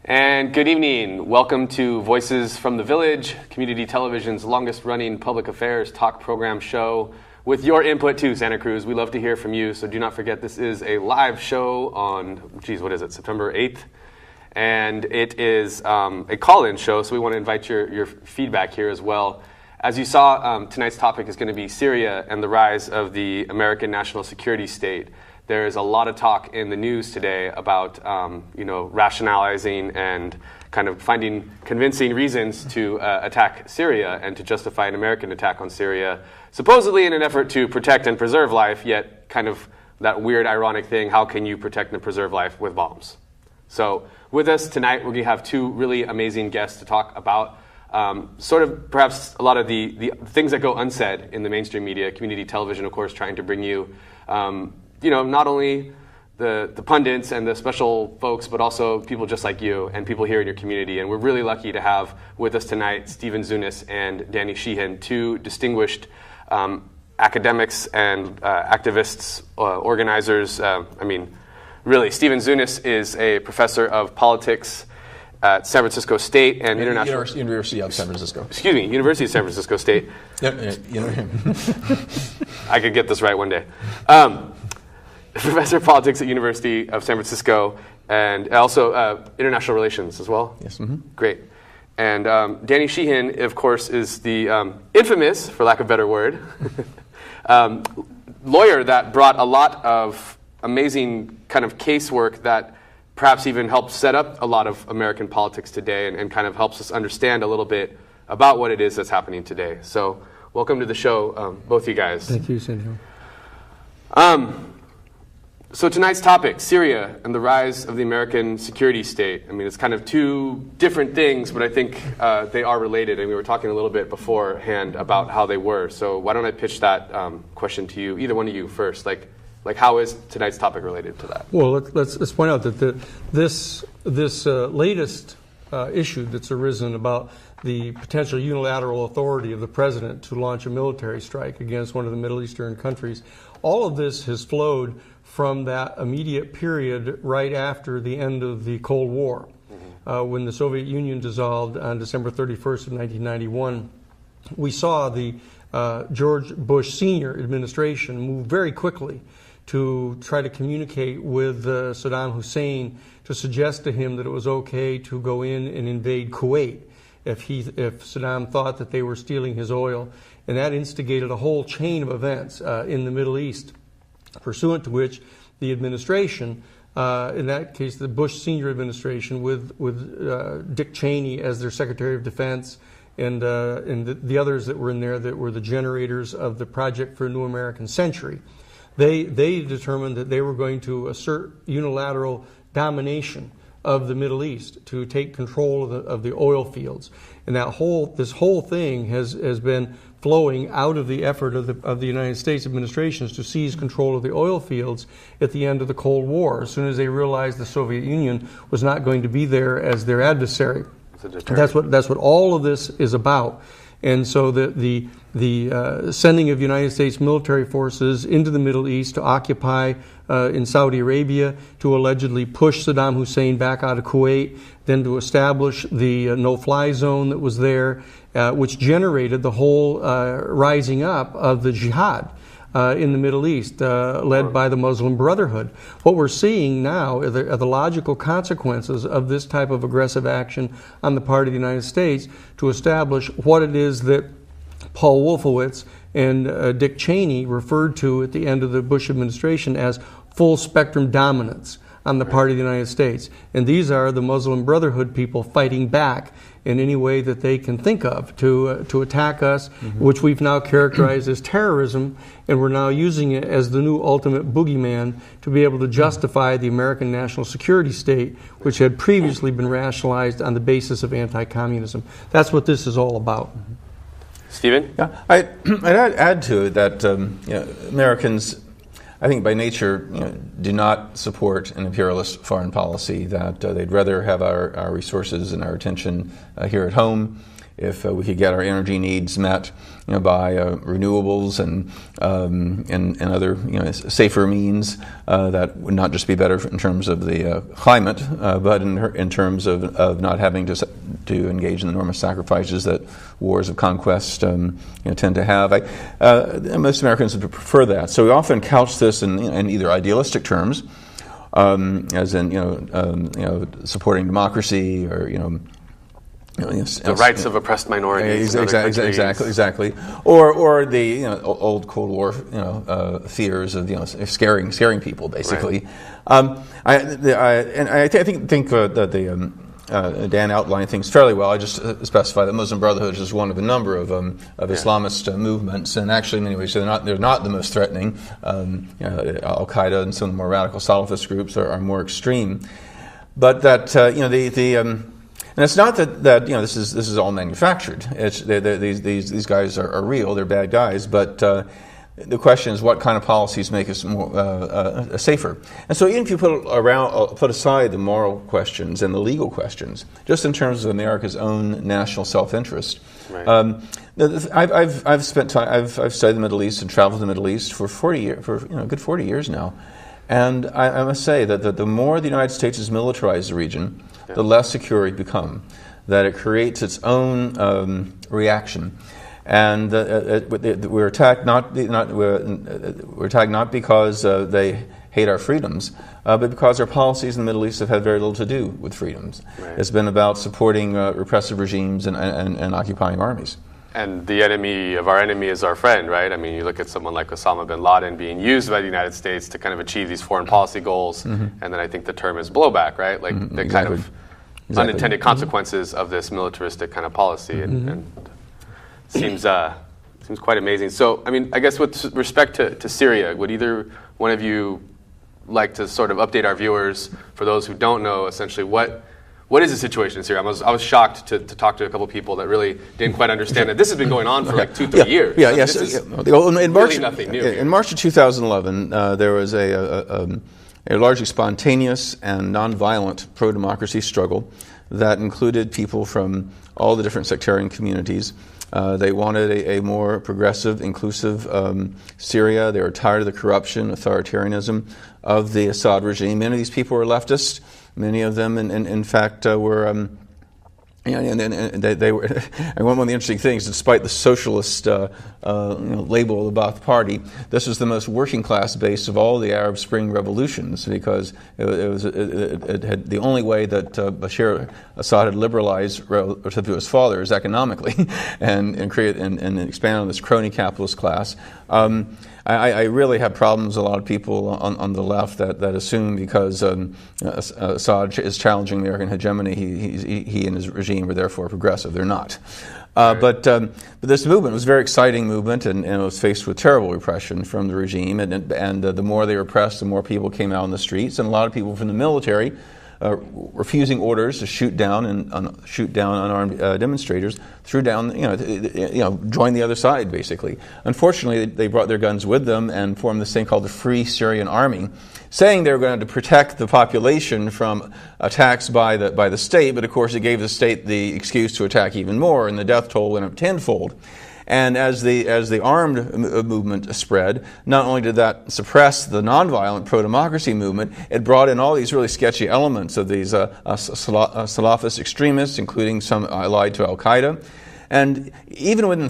And good evening. Welcome to Voices from the Village, Community Television's longest-running public affairs talk program show with your input too, Santa Cruz. We love to hear from you, so do not forget this is a live show on, September 8th? And it is a call-in show, so we want to invite your feedback here as well. As you saw, tonight's topic is going to be Syria and the rise of the American national security state. There is a lot of talk in the news today about, rationalizing and kind of finding convincing reasons to attack Syria and to justify an American attack on Syria, supposedly in an effort to protect and preserve life, yet kind of that weird, ironic thing, how can you protect and preserve life with bombs? So with us tonight, we're going to have two really amazing guests to talk about sort of perhaps a lot of the things that go unsaid in the mainstream media, community television, of course, trying to bring you not only the pundits and the special folks, but also people just like you and people here in your community. And we're really lucky to have with us tonight Stephen Zunis and Danny Sheehan, two distinguished academics and activists, organizers. Really, Stephen Zunis is a professor of politics at San Francisco State and International... University of San Francisco. Excuse me, University of San Francisco State. Yep, you know him. I could get this right one day. Professor of Politics at University of San Francisco, and also International Relations as well? Yes. Mm-hmm. Great. And Danny Sheehan, of course, is the infamous, for lack of a better word, lawyer that brought a lot of amazing kind of casework that perhaps even helped set up a lot of American politics today and kind of helps us understand a little bit about what it is that's happening today. So welcome to the show, both of you guys. Thank you, Sergio. So tonight's topic, Syria and the rise of the American security state. I mean, it's kind of two different things, but I think they are related. And we were talking a little bit beforehand about how they were. So why don't I pitch that question to you, either one of you first? Like how is tonight's topic related to that? Well, let's point out that this latest issue that's arisen about the potential unilateral authority of the president to launch a military strike against one of the Middle Eastern countries, all of this has flowed from that immediate period right after the end of the Cold War, when the Soviet Union dissolved on December 31st of 1991. We saw the George Bush Sr. administration move very quickly to try to communicate with Saddam Hussein to suggest to him that it was okay to go in and invade Kuwait if Saddam thought that they were stealing his oil. And that instigated a whole chain of events in the Middle East, pursuant to which the administration, in that case the Bush Senior administration with Dick Cheney as their Secretary of Defense, and the others that were in there that were the generators of the Project for a New American Century, they determined that they were going to assert unilateral domination of the Middle East, to take control of the oil fields. And this whole thing has been flowing out of the effort of the United States administrations to seize control of the oil fields at the end of the Cold War, as soon as they realized the Soviet Union was not going to be there as their adversary. That's what all of this is about. And so the sending of United States military forces into the Middle East to occupy in Saudi Arabia, to allegedly push Saddam Hussein back out of Kuwait, then to establish the no-fly zone that was there, which generated the whole rising up of the jihad in the Middle East, led by the Muslim Brotherhood. What we're seeing now are the logical consequences of this type of aggressive action on the part of the United States to establish what it is that Paul Wolfowitz and Dick Cheney referred to at the end of the Bush administration as full spectrum dominance on the part of the United States. And these are the Muslim Brotherhood people fighting back in any way that they can think of to attack us, which we've now characterized as terrorism, and we're now using it as the new ultimate boogeyman to be able to justify the American national security state, which had previously been rationalized on the basis of anti-communism. That's what this is all about. Stephen? Yeah, I'd add to it that Americans, I think by nature, do not support an imperialist foreign policy, that they'd rather have our resources and our attention here at home. if we could get our energy needs met, by renewables and other safer means that would not just be better in terms of the climate, but in terms of not having to engage in the enormous sacrifices that wars of conquest tend to have. Most Americans would prefer that. So we often couch this in either idealistic terms, as in supporting democracy or the rights of oppressed minorities. Exactly. Or the old Cold War fears of scaring people basically. Right. I think that Dan outlined things fairly well. I just specify that Muslim Brotherhood is one of a number of Islamist movements, and actually in many ways they're not the most threatening. Al Qaeda and some of the more radical Salafist groups are more extreme, but that and it's not that this is all manufactured. These guys are real. They're bad guys, but the question is what kind of policies make us more safer. And so even if you put aside the moral questions and the legal questions, just in terms of America's own national self-interest, right. I've spent time. I've studied the Middle East and traveled to the Middle East for a good 40 years now, and I must say that the more the United States has militarized the region, the less secure it become, that it creates its own reaction, and we're attacked not because they hate our freedoms, but because our policies in the Middle East have had very little to do with freedoms. Right. It's been about supporting repressive regimes and occupying armies. And the enemy of our enemy is our friend, right? I mean, you look at someone like Osama bin Laden being used by the United States to kind of achieve these foreign policy goals, and then I think the term is blowback, right? Like the kind of unintended consequences of this militaristic kind of policy, and seems quite amazing. So, I mean, I guess with respect to Syria, would either one of you like to sort of update our viewers, for those who don't know, essentially what is the situation in Syria? I was shocked to talk to a couple of people that really didn't quite understand that this has been going on for like 2-3 years. Yeah, yes. In March, nothing new. In March of 2011, there was a largely spontaneous and nonviolent pro-democracy struggle that included people from all the different sectarian communities. They wanted a more progressive, inclusive Syria. They were tired of the corruption, authoritarianism of the Assad regime. Many of these people were leftists. Many of them, in fact, were. And they were. And one of the interesting things, despite the socialist label of the Ba'ath Party, this was the most working class base of all the Arab Spring revolutions, because it had the only way that Bashar Assad had liberalized relative to his father is economically, and expand on this crony capitalist class. I really have problems with a lot of people on the left that assume because Assad is challenging American hegemony, he and his regime are therefore progressive. They're not. But this movement was a very exciting movement, and it was faced with terrible repression from the regime. And the more they repressed, the more people came out on the streets, and a lot of people from the military refusing orders to shoot down unarmed demonstrators, threw down, joined the other side basically. Unfortunately, they brought their guns with them and formed this thing called the Free Syrian Army, saying they were going to protect the population from attacks by the state. But of course, it gave the state the excuse to attack even more, and the death toll went up tenfold. And as the armed movement spread, not only did that suppress the nonviolent pro-democracy movement, it brought in all these really sketchy elements of these Salafist extremists, including some allied to Al Qaeda. And even within,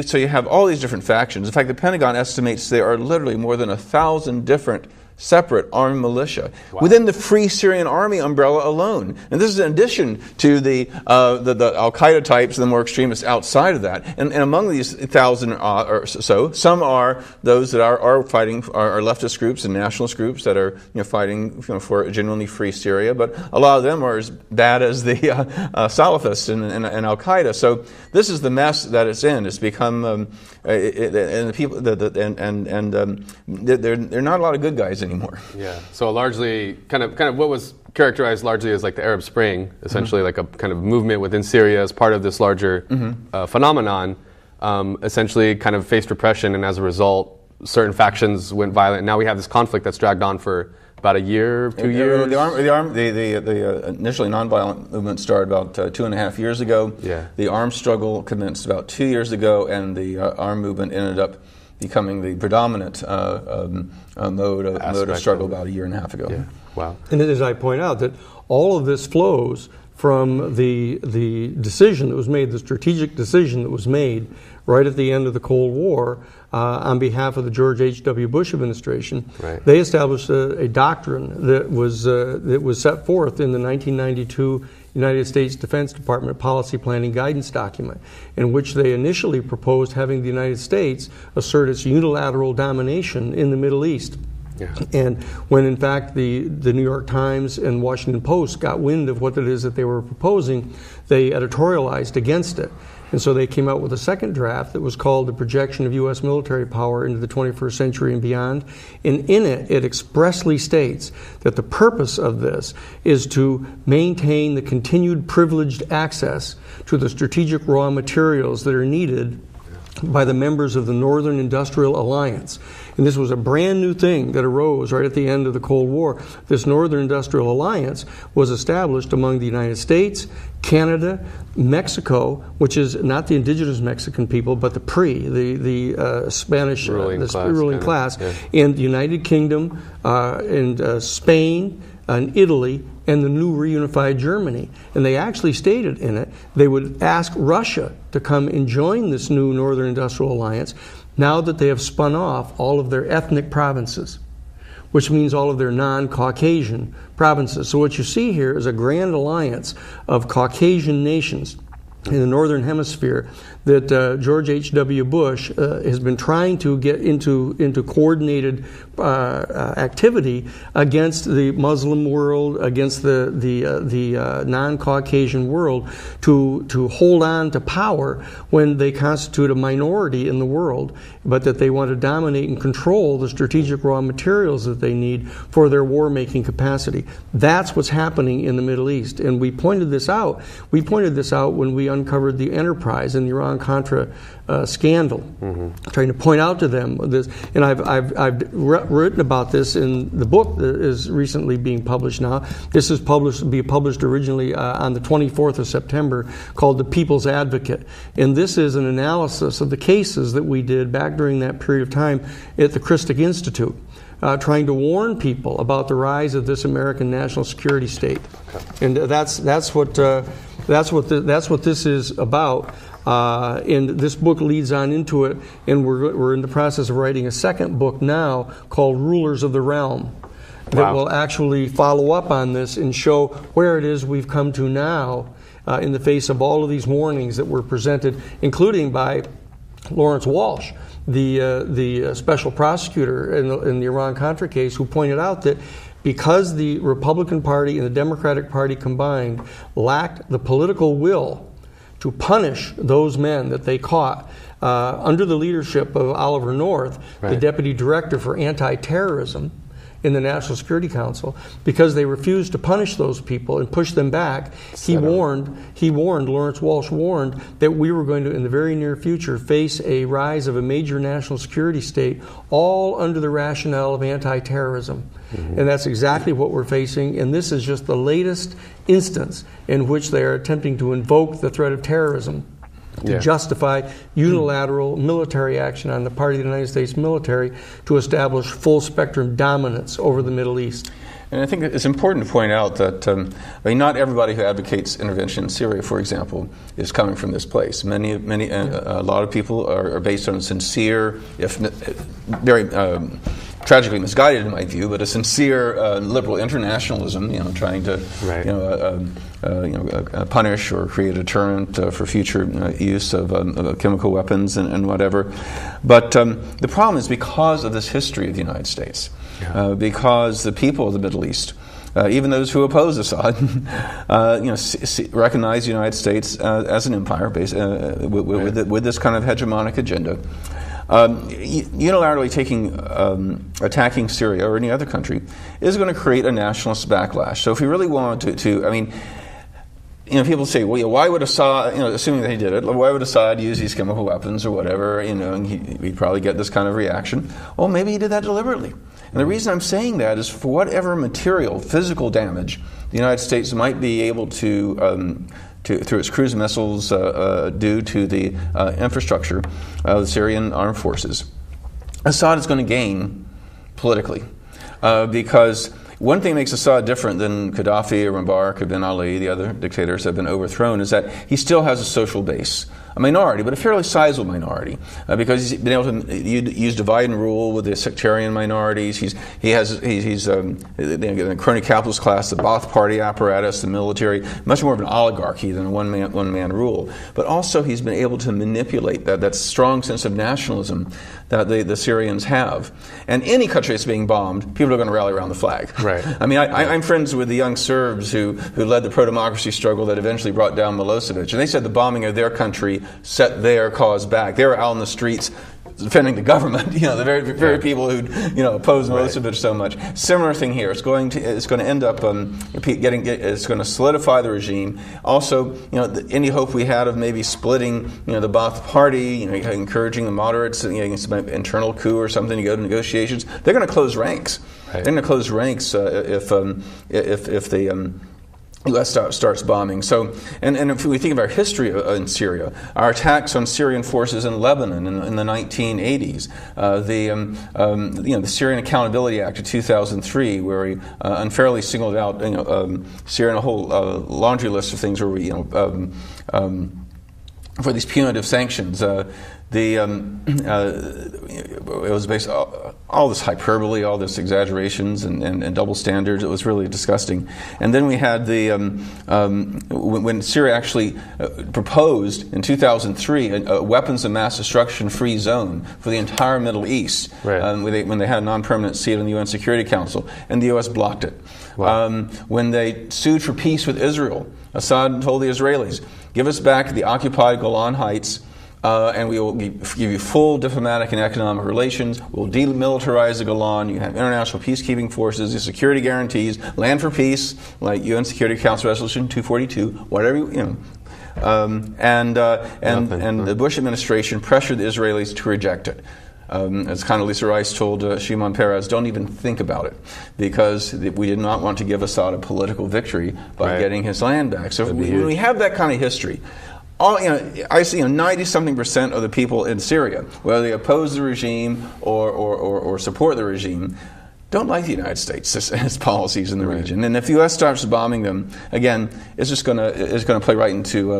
so you have all these different factions. In fact, the Pentagon estimates there are literally more than 1,000 different separate armed militia within the Free Syrian Army umbrella alone. And this is in addition to the Al-Qaeda types and the more extremists outside of that. And among these 1,000 or so, some are those that are fighting, are leftist groups and nationalist groups that are fighting for a genuinely free Syria, but a lot of them are as bad as the Salafists and Al-Qaeda. So this is the mess that it's in. It's become, and the people, they're not a lot of good guys anymore. Yeah. So largely, kind of what was characterized largely as like the Arab Spring, essentially like a kind of movement within Syria as part of this larger phenomenon, essentially kind of faced repression, and as a result, certain factions went violent. Now we have this conflict that's dragged on for about a year, 2 years? The initially nonviolent movement started about 2.5 years ago. Yeah. The armed struggle commenced about 2 years ago, and the armed movement ended up becoming the predominant mode of struggle about 1.5 years ago. Yeah. Wow. And as I point out, that all of this flows from the decision that was made, the strategic decision that was made right at the end of the Cold War on behalf of the George H.W. Bush administration. Right. They established a doctrine that was set forth in the 1992 United States Defense Department Policy Planning Guidance document, in which they initially proposed having the United States assert its unilateral domination in the Middle East. Yeah. And when in fact the New York Times and Washington Post got wind of what it is that they were proposing, they editorialized against it. And so they came out with a second draft that was called The Projection of U.S. Military Power into the 21st Century and Beyond. And in it, it expressly states that the purpose of this is to maintain the continued privileged access to the strategic raw materials that are needed by the members of the Northern Industrial Alliance. And this was a brand new thing that arose right at the end of the Cold War. This Northern Industrial Alliance was established among the United States, Canada, Mexico, which is not the indigenous Mexican people, but the Spanish ruling class, yeah. and the United Kingdom, and Spain, and Italy, and the new reunified Germany. And they actually stated in it they would ask Russia to come and join this new Northern Industrial Alliance now that they have spun off all of their ethnic provinces, which means all of their non-Caucasian provinces. So what you see here is a grand alliance of Caucasian nations in the Northern Hemisphere that George H.W. Bush has been trying to get into coordinated activity against the Muslim world, against the non-Caucasian world, to hold on to power when they constitute a minority in the world, but that they want to dominate and control the strategic raw materials that they need for their war-making capacity. That's what's happening in the Middle East, and we pointed this out. We pointed this out when we uncovered the Enterprise in the Iran-Contra scandal, trying to point out to them this. And I've written about this in the book that is recently being published now. This is published originally on the 24th of September, called The People's Advocate. And this is an analysis of the cases that we did back during that period of time at the Christic Institute, trying to warn people about the rise of this American national security state. And that's what this is about. And this book leads on into it, and we're in the process of writing a second book now called Rulers of the Realm, that will actually follow up on this and show where it is we've come to now in the face of all of these warnings that were presented, including by Lawrence Walsh, the special prosecutor in the Iran-Contra case, who pointed out that because the Republican Party and the Democratic Party combined lacked the political will to punish those men that they caught under the leadership of Oliver North, the Deputy Director for Anti-Terrorism in the National Security Council, because they refused to punish those people and push them back. Lawrence Walsh warned that we were going to, in the very near future, face a rise of a major national security state, all under the rationale of anti-terrorism. And that's exactly what we're facing, and this is just the latest instance in which they are attempting to invoke the threat of terrorism to justify unilateral military action on the part of the United States military to establish full-spectrum dominance over the Middle East. And I think it's important to point out that not everybody who advocates intervention in Syria, for example, is coming from this place. A lot of people are based on sincere, if very tragically misguided in my view, but a sincere liberal internationalism, trying to punish or create a deterrent for future use of chemical weapons and whatever. But the problem is because of this history of the United States, because the people of the Middle East, even those who oppose Assad, recognize the United States as an empire with this kind of hegemonic agenda. Unilaterally attacking Syria or any other country is going to create a nationalist backlash. So if we really want people say, well, why would Assad, assuming that he did it, why would Assad use these chemical weapons or whatever, and we'd probably get this kind of reaction. Well, maybe he did that deliberately. And the reason I'm saying that is for whatever material, physical damage the United States might be able to through its cruise missiles due to the infrastructure of the Syrian armed forces, Assad is going to gain politically. Because one thing that makes Assad different than Gaddafi or Mubarak or Ben Ali, the other dictators have been overthrown, is that he still has a social base. A minority, but a fairly sizable minority, because he's been able to use divide and rule with the sectarian minorities. He's the crony capitalist class, the Ba'ath Party apparatus, the military, much more of an oligarchy than a one man rule. But also he's been able to manipulate that strong sense of nationalism that the Syrians have. And any country that's being bombed, people are going to rally around the flag. Right. I mean, I'm friends with the young Serbs who led the pro-democracy struggle that eventually brought down Milosevic, and they said the bombing of their country set their cause back. They were out in the streets defending the government, the very people who oppose Milosevic so much. Similar thing here. It's going to end up it's going to solidify the regime. Also, any hope we had of maybe splitting, the Ba'ath Party, encouraging the moderates, against an internal coup or something to go to negotiations. They're going to close ranks. Right. They're going to close ranks if the U.S. starts bombing. So, and if we think of our history in Syria, our attacks on Syrian forces in Lebanon in the 1980s, the Syrian Accountability Act of 2003, where we unfairly singled out Syria and a whole laundry list of things where we for these punitive sanctions. It was based on all this hyperbole, all this exaggerations and double standards. It was really disgusting. And then we had when Syria actually proposed in 2003 a weapons of mass destruction free zone for the entire Middle East, right. When they had a non-permanent seat in the UN Security Council, and the U.S. blocked it. Wow. When they sued for peace with Israel, Assad told the Israelis, give us back the occupied Golan Heights, and we will give you full diplomatic and economic relations. We'll demilitarize the Golan. You have international peacekeeping forces, the security guarantees, land for peace, like UN Security Council Resolution 242, whatever and the Bush administration pressured the Israelis to reject it. As Condoleezza Rice told Shimon Peres, don't even think about it, because we did not want to give Assad a political victory by getting his land back. So when we have that kind of history, I see 90-something% of the people in Syria, whether they oppose the regime or support the regime, don't like the United States and its policies in the region. And if the U.S. starts bombing them, again, it's going to play right into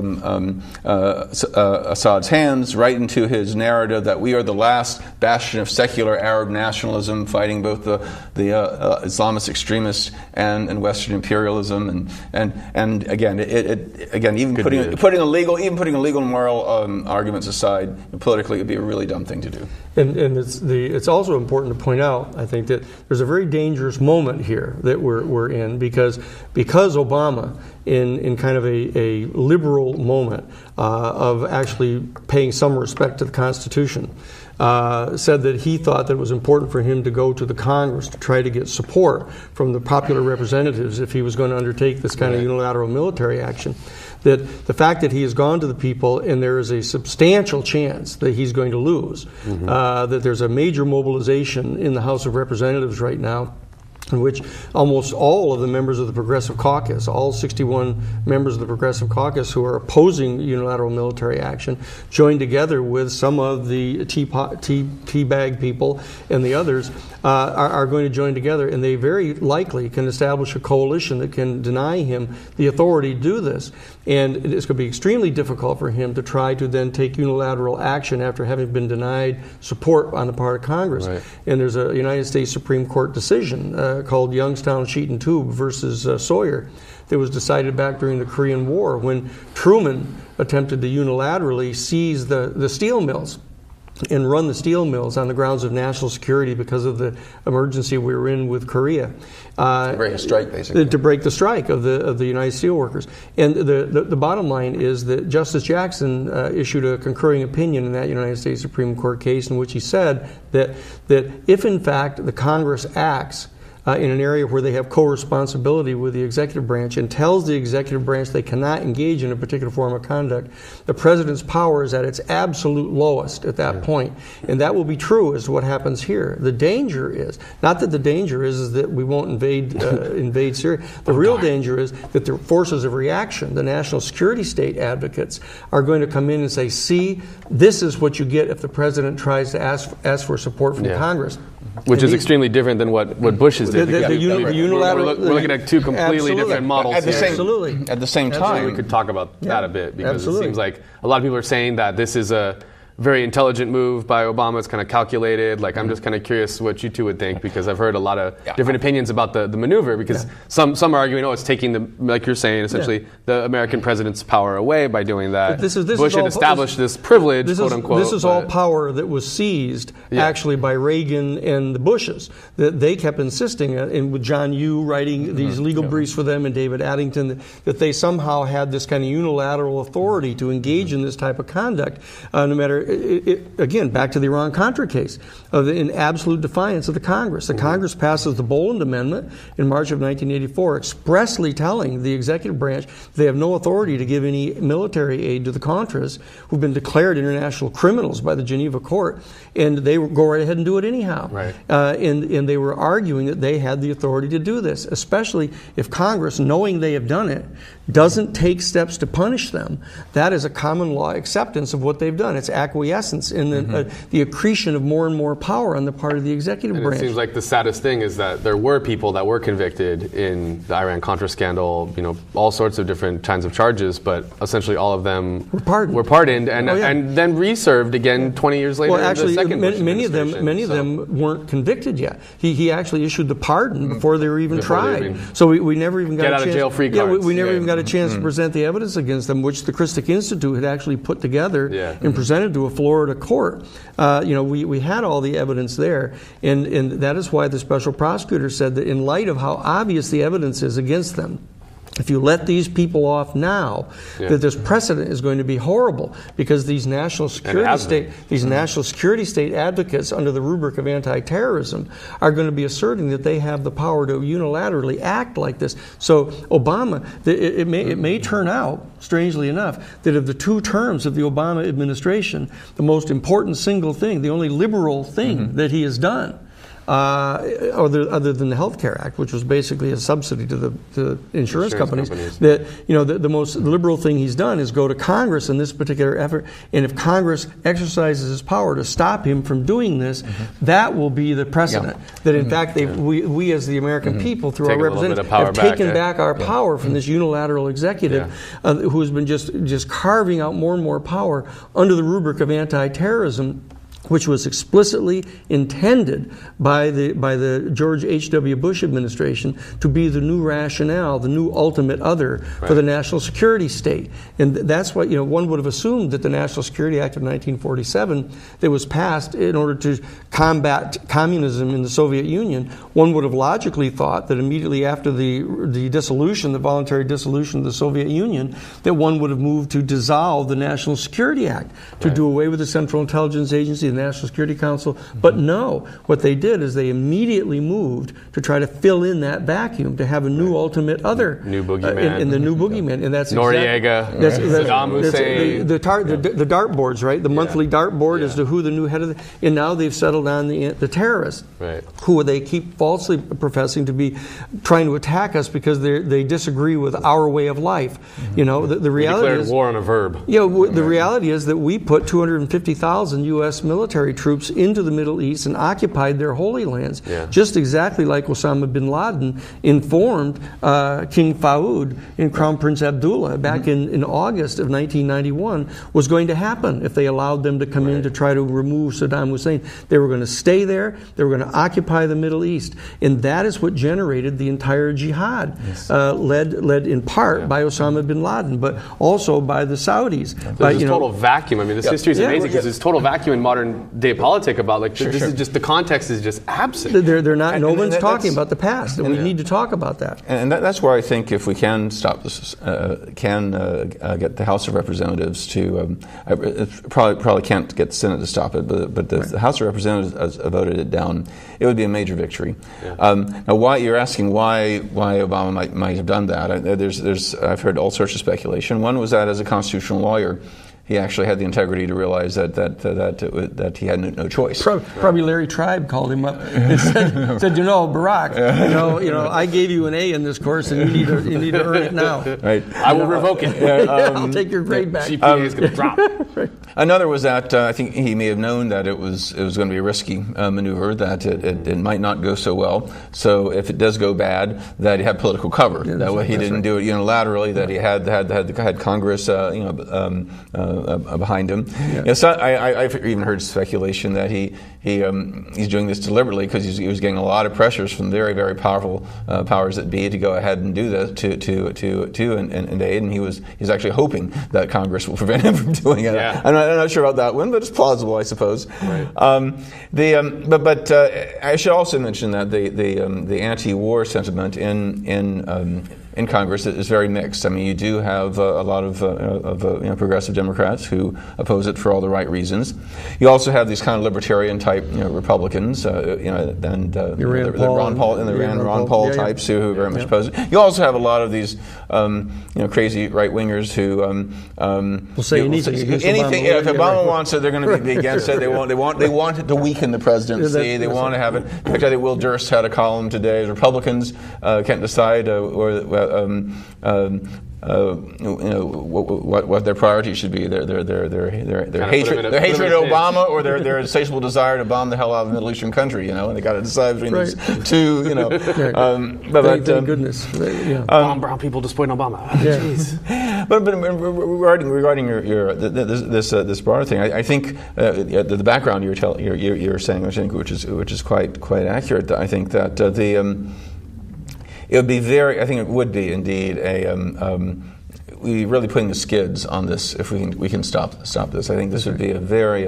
Assad's hands, right into his narrative that we are the last bastion of secular Arab nationalism, fighting both the Islamist extremists and Western imperialism. And again, even putting illegal and moral arguments aside, politically, it would be a really dumb thing to do. And it's also important to point out, I think, that there's a very dangerous moment here that we're in, because Obama, in kind of a liberal moment of actually paying some respect to the Constitution, said that he thought that it was important for him to go to the Congress to try to get support from the popular representatives if he was going to undertake this kind of unilateral military action. That the fact that he has gone to the people and there is a substantial chance that he's going to lose, that there's a major mobilization in the House of Representatives right now, in which almost all of the members of the Progressive Caucus, all 61 members of the Progressive Caucus who are opposing unilateral military action, join together with some of the teabag people and the others are going to join together, and they very likely can establish a coalition that can deny him the authority to do this. And it's going to be extremely difficult for him to try to then take unilateral action after having been denied support on the part of Congress. Right. And there's a United States Supreme Court decision called Youngstown Sheet and Tube versus Sawyer that was decided back during the Korean War, when Truman attempted to unilaterally seize the steel mills and run the steel mills on the grounds of national security because of the emergency we were in with Korea. To break a strike, basically. To break the strike of the United Steelworkers. And the bottom line is that Justice Jackson issued a concurring opinion in that United States Supreme Court case in which he said that if in fact the Congress acts in an area where they have co-responsibility with the executive branch and tells the executive branch they cannot engage in a particular form of conduct, the president's power is at its absolute lowest at that point. And that will be true as to what happens here. The danger is, not that the danger is that we won't invade Syria. The real danger is that the forces of reaction, the national security state advocates, are going to come in and say, see, this is what you get if the president tries to ask for support from Congress. Which is extremely different than what Bush's did. The unilateral, we're looking at two completely different models. At the same time, we could talk about that a bit, because it seems like a lot of people are saying that this is a very intelligent move by Obama. It's kind of calculated. Like, I'm just kind of curious what you two would think, because I've heard a lot of different opinions about the maneuver, because some are arguing, it's taking like you're saying, essentially the American president's power away by doing that. Bush had established this privilege, quote unquote. This is all power that was seized actually by Reagan and the Bushes. That they kept insisting, and with John Yoo writing these legal briefs for them, and David Addington, that they somehow had this kind of unilateral authority to engage in this type of conduct, no matter. Again, back to the Iran-Contra case, in absolute defiance of the Congress. The Congress passes the Boland Amendment in March of 1984, expressly telling the executive branch they have no authority to give any military aid to the Contras, who've been declared international criminals by the Geneva Court, and they go right ahead and do it anyhow. Right. And they were arguing that they had the authority to do this, especially if Congress, knowing they have done it, doesn't take steps to punish them. That is a common law acceptance of what they've done. It's acquiescence in the accretion of more and more power on the part of the executive branch. It seems like the saddest thing is that there were people that were convicted in the Iran-Contra scandal, all sorts of different kinds of charges, but essentially all of them were pardoned and then reserved again 20 years later. Well, actually, in the second Bush many of them weren't convicted yet. He actually issued the pardon before they were even tried. So we never even got get out of jail free cards. We never even got a chance to present the evidence against them, which the Christic Institute had actually put together and presented to a Florida court. We had all the evidence there, and that is why the special prosecutor said that in light of how obvious the evidence is against them, if you let these people off now, that this precedent is going to be horrible, because these national security state advocates under the rubric of anti-terrorism are going to be asserting that they have the power to unilaterally act like this. So Obama, it may turn out, strangely enough, that of the 2 terms of the Obama administration, the most important single thing, the only liberal thing that he has done, other than the Health Care Act, which was basically a subsidy to the insurance companies, that the most liberal thing he's done is go to Congress in this particular effort, and if Congress exercises his power to stop him from doing this, that will be the precedent. That in fact we as the American people, through our representatives, have taken back our power from this unilateral executive who has been just carving out more and more power under the rubric of anti-terrorism, which was explicitly intended by the George H.W. Bush administration to be the new rationale, the new ultimate other for the national security state. And that's what, one would have assumed that the National Security Act of 1947 that was passed in order to combat communism in the Soviet Union, one would have logically thought that immediately after the dissolution, the voluntary dissolution of the Soviet Union, that one would have moved to dissolve the National Security Act, to do away with the Central Intelligence Agency, the National Security Council. But no, what they did is they immediately moved to try to fill in that vacuum, to have a new ultimate other. New boogeyman. In the new boogeyman. And that's Noriega, Saddam Hussein. The dartboards, right? The monthly dartboard as to who the new head of the... And now they've settled on the terrorists, who they keep falsely professing to be trying to attack us because they disagree with our way of life. The reality is... war on a verb. The reality is that we put 250,000 U.S. military troops into the Middle East and occupied their holy lands, just exactly like Osama bin Laden informed King Faoud and Crown Prince Abdullah back in August of 1991 was going to happen if they allowed them to come in to try to remove Saddam Hussein. They were going to stay there. They were going to occupy the Middle East. And that is what generated the entire jihad, led in part by Osama bin Laden, but also by the Saudis. There's this total vacuum. I mean, this history is amazing because there's total vacuum in modern modern day politic about this is just the context is just absent. They're not. No one's talking about the past, and we need to talk about that. And that's where I think if we can stop this, get the House of Representatives to probably can't get the Senate to stop it, but the House of Representatives has voted it down, it would be a major victory. Yeah. Now, why you're asking why Obama might have done that? I've heard all sorts of speculation. One was that as a constitutional lawyer, he actually had the integrity to realize that he had no choice. Probably Larry Tribe called him up and said, Barack, I gave you an A in this course, and you need to earn it now. Right. I will revoke it. I'll take your grade back. GPA is going to drop. Right. Another was that I think he may have known that it was going to be a risky maneuver, that it might not go so well. So if it does go bad, that he had political cover. Yeah, that way he didn't do it unilaterally. That he had Congress, behind him. Yeah. So I've even heard speculation that he's doing this deliberately because he was getting a lot of pressures from very, very powerful powers that be to go ahead and do this to invade, and he's actually hoping that Congress will prevent him from doing it. Yeah. I'm not sure about that one, but it's plausible, I suppose. Right. But I should also mention that the anti-war sentiment in Congress is very mixed. I mean, you do have a lot of progressive Democrats who oppose it for all the right reasons. You also have these kind of libertarian type Republicans, and Ron Paul types who very much oppose it. You also have a lot of these crazy right wingers who will say anything. Anything. If Obama wants it, they're going to be against it. They want it to weaken the presidency. They want to have it. In fact, I think Will Durst had a column today. Republicans can't decide what their priorities should be. Their hatred of Obama, or their insatiable desire to bomb the hell out of a Middle Eastern country. And they got to decide between these two. Thank goodness. Bomb brown people disappoint Obama. Yeah. Jeez. But regarding this broader thing, I think the background you're saying, which is quite accurate. I think that it would be indeed we really putting the skids on this if we can stop this. I think this would be a very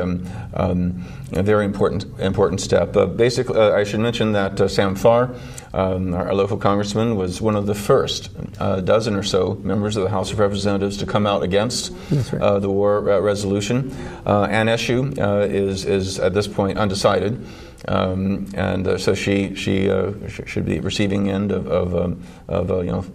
important step. Basically, I should mention that Sam Farr, our local congressman, was one of the first dozen or so members of the House of Representatives to come out against the war resolution. Ann Eshoo is at this point undecided. So she should be receiving end of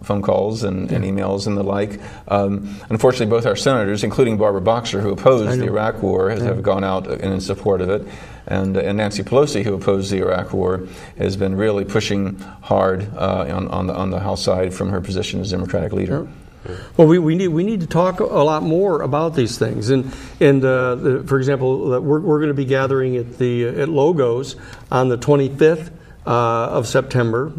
phone calls and emails and the like. Unfortunately, both our senators, including Barbara Boxer, who opposed the Iraq War, have gone out in support of it. And Nancy Pelosi, who opposed the Iraq War, has been really pushing hard on the House side from her position as Democratic leader. Sure. Well, we need to talk a lot more about these things, and for example, we're going to be gathering at Logos on the 25th of September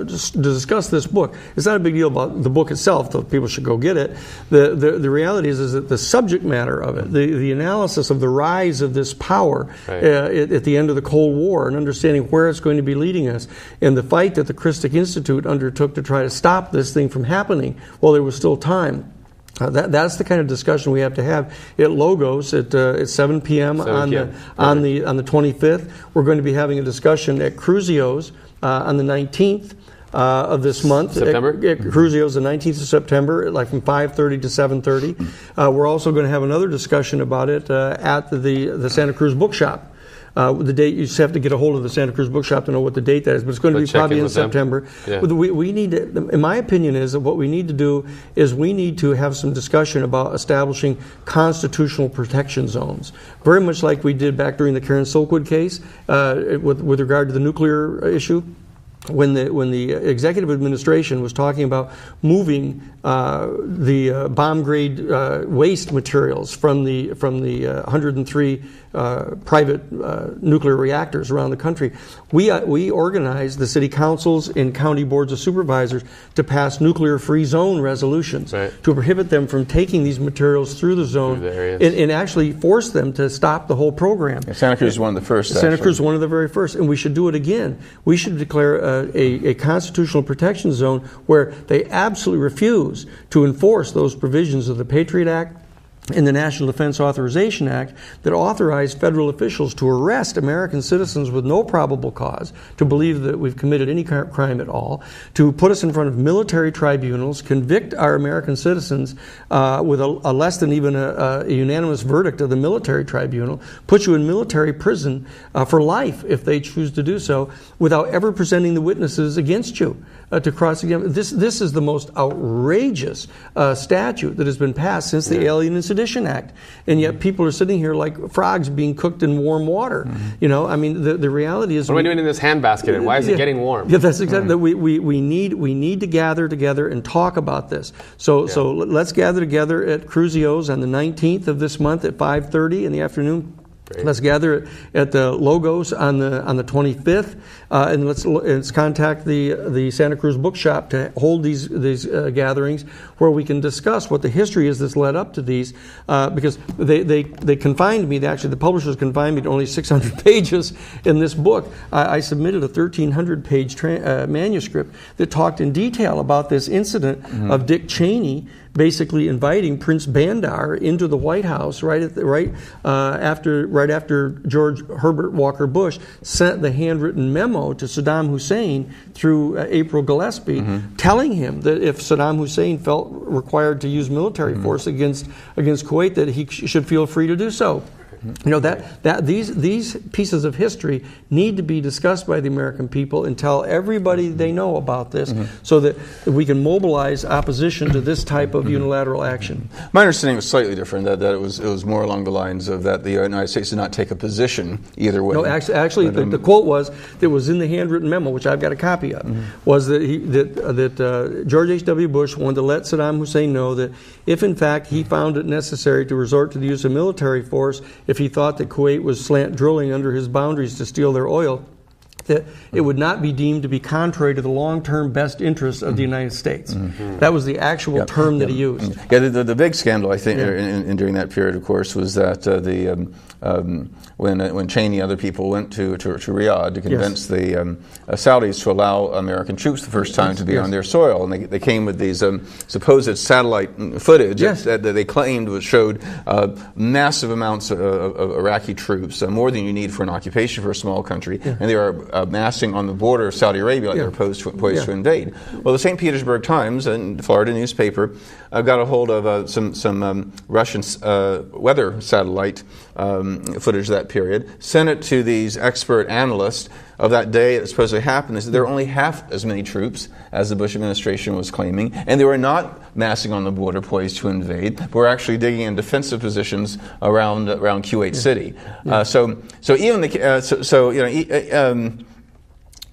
just to discuss this book. It's not a big deal about the book itself, though people should go get it. The reality is that the subject matter of it, the analysis of the rise of this power at the end of the Cold War, and understanding where it's going to be leading us, and the fight that the Christic Institute undertook to try to stop this thing from happening while there was still time. That's the kind of discussion we have to have at Logos at 7 p.m. on the 25th. We're going to be having a discussion at Cruzio's on the 19th of this month. September? At Cruzio's the 19th of September, like from 5:30 to 7:30. We're also going to have another discussion about it at the Santa Cruz Bookshop. The date, you just have to get a hold of the Santa Cruz Bookshop to know what the date that is, but it's going to be probably in September. Yeah. We need to, in my opinion, is that what we need to do is we need to have some discussion about establishing constitutional protection zones, very much like we did back during the Karen Silkwood case with regard to the nuclear issue. When the executive administration was talking about moving the bomb grade waste materials from the 103 private nuclear reactors around the country, we organized the city councils and county boards of supervisors to pass nuclear-free zone resolutions to prohibit them from taking these materials through the zone and actually force them to stop the whole program. Yeah, Santa Cruz is one of the first. Santa Cruz is one of the very first, and we should do it again. We should declare a constitutional protection zone where they absolutely refuse to enforce those provisions of the Patriot Act in the National Defense Authorization Act that authorized federal officials to arrest American citizens with no probable cause to believe that we've committed any crime at all, to put us in front of military tribunals, convict our American citizens with a less than even a unanimous verdict of the military tribunal, put you in military prison for life if they choose to do so, without ever presenting the witnesses against you to cross-examine. This is the most outrageous statute that has been passed since the Alien and Sedition Act, and yet people are sitting here like frogs being cooked in warm water. You know, I mean, the reality is, what are we doing in this handbasket, and why is it getting warm? Yeah, that's exactly that. We need to gather together and talk about this. So let's gather together at Cruzio's on the 19th of this month at 5:30 in the afternoon. Great. Let's gather at the Logos on the 25th, and let's contact the Santa Cruz Bookshop to hold these gatherings where we can discuss what the history is that's led up to these. Because they confined me. Actually, the publishers confined me to only 600 pages in this book. I submitted a 1,300-page manuscript that talked in detail about this incident of Dick Cheney basically inviting Prince Bandar into the White House right after George Herbert Walker Bush sent the handwritten memo to Saddam Hussein through April Gillespie, telling him that if Saddam Hussein felt required to use military force against Kuwait, that he should feel free to do so. You know, that these pieces of history need to be discussed by the American people and tell everybody they know about this, so that we can mobilize opposition to this type of unilateral action. My understanding was slightly different, that it was more along the lines of that the United States did not take a position either way. No, actually the quote was, that was in the handwritten memo, which I've got a copy of, was that George H.W. Bush wanted to let Saddam Hussein know that if in fact he found it necessary to resort to the use of military force, if he thought that Kuwait was slant drilling under his boundaries to steal their oil, that it would not be deemed to be contrary to the long-term best interests of the United States. That was the actual term that he used. Yeah, the big scandal, I think, during that period, of course, was that when Cheney and other people went to Riyadh to convince the Saudis to allow American troops the first time to be on their soil, and they came with these supposed satellite footage that they claimed showed massive amounts of Iraqi troops, more than you need for an occupation for a small country, and they are massing on the border of Saudi Arabia like they're poised to invade. Well, the St. Petersburg Times, a Florida newspaper, got a hold of some Russian weather satellite footage of that period, sent it to these expert analysts of that day that supposedly happened. They said there were only half as many troops as the Bush administration was claiming, and they were not massing on the border poised to invade, but were actually digging in defensive positions around Kuwait City.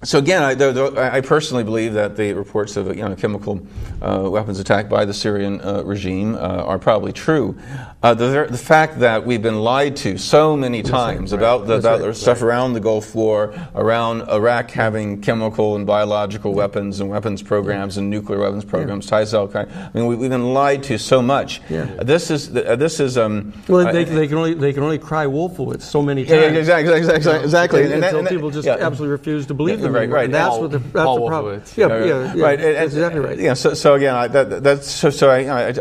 So again, I personally believe that the reports of chemical weapons attack by the Syrian regime are probably true. The fact that we've been lied to so many times about the stuff around the Gulf War, around Iraq having chemical and biological weapons and weapons programs and nuclear weapons programs, ties to Al-Qaeda. I mean, we've been lied to so much. This is well, they can only cry Wolfowitz so many times. Exactly. Until people just absolutely refuse to believe them. Right. And that's the problem. Right. That's exactly right. Yeah. So again, I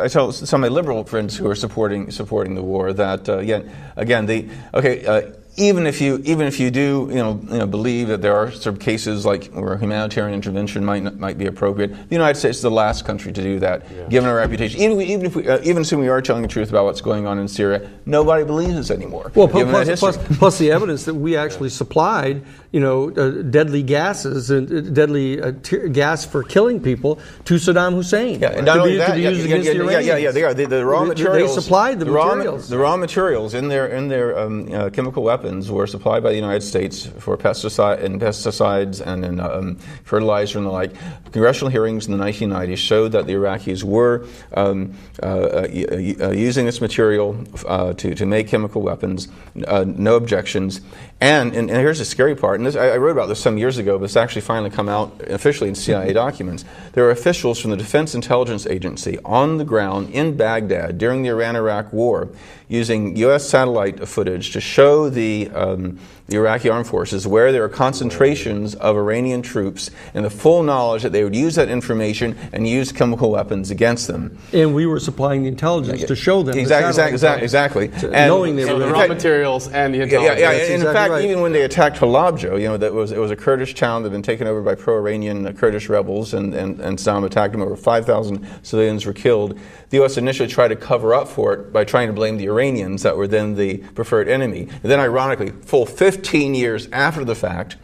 tell some of my liberal friends who are supporting the war that even if you do believe that there are sort of cases like where humanitarian intervention might be appropriate, the United States is the last country to do that, given our reputation. Even assuming we are telling the truth about what's going on in Syria, nobody believes us anymore. Well, plus the evidence that we actually supplied, deadly gases and deadly gas for killing people to Saddam Hussein. Yeah, and not only that, they are. The raw materials. They supplied the materials. The raw materials in their chemical weapons were supplied by the United States for pesticides and in fertilizer and the like. Congressional hearings in the 1990s showed that the Iraqis were using this material to make chemical weapons. No objections. And here's the scary part, and I wrote about this some years ago, but it's actually finally come out officially in CIA documents. There are officials from the Defense Intelligence Agency on the ground in Baghdad during the Iran-Iraq War using U.S. satellite footage to show the the Iraqi armed forces, where there are concentrations of Iranian troops, in the full knowledge that they would use that information and use chemical weapons against them. And we were supplying the intelligence to show them. Exactly. And knowing they were the raw materials and the intelligence. In fact, even when they attacked Halabja, it was a Kurdish town that had been taken over by pro-Iranian Kurdish rebels, and Saddam attacked them. Over 5,000 civilians were killed. The U.S. initially tried to cover up for it by trying to blame the Iranians that were then the preferred enemy. And then, ironically, full 15 years after the fact,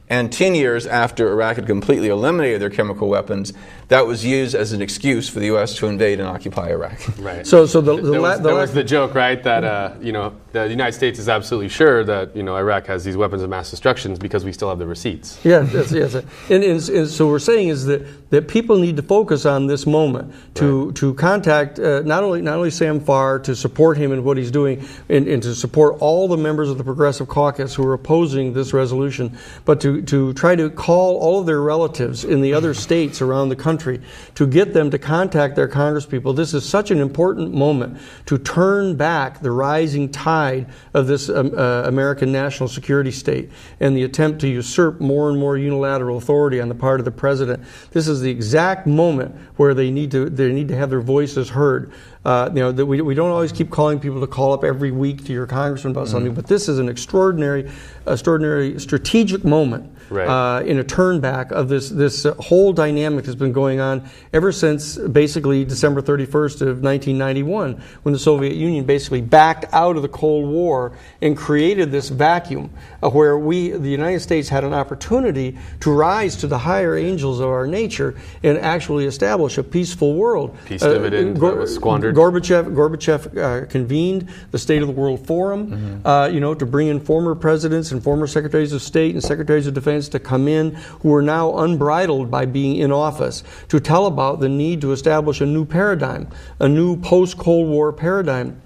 and 10 years after Iraq had completely eliminated their chemical weapons, that was used as an excuse for the U.S. to invade and occupy Iraq. Right. So that was the joke, right? That the United States is absolutely sure that Iraq has these weapons of mass destruction because we still have the receipts. Yeah, yes. And so we're saying is that people need to focus on this moment to contact not only Sam Farr, to support him in what he's doing, and to support all the members of the Progressive Caucus who are opposing this resolution, but to try to call all of their relatives in the other states around the country to get them to contact their congresspeople. This is such an important moment to turn back the rising tide of this American national security state and the attempt to usurp more and more unilateral authority on the part of the president. This is the exact moment where they need to have their voices heard. That we don't always keep calling people to call up every week to your congressman about something, but this is an extraordinary strategic moment in a turn back of this whole dynamic that's been going on ever since basically December 31st of 1991, when the Soviet Union basically backed out of the Cold War and created this vacuum where the United States had an opportunity to rise to the higher angels of our nature and actually establish a peaceful world. Peace dividend was squandered. Gorbachev convened the State of the World Forum, to bring in former presidents and former secretaries of state and secretaries of defense to come in who are now unbridled by being in office, to tell about the need to establish a new paradigm, a new post-Cold War paradigm.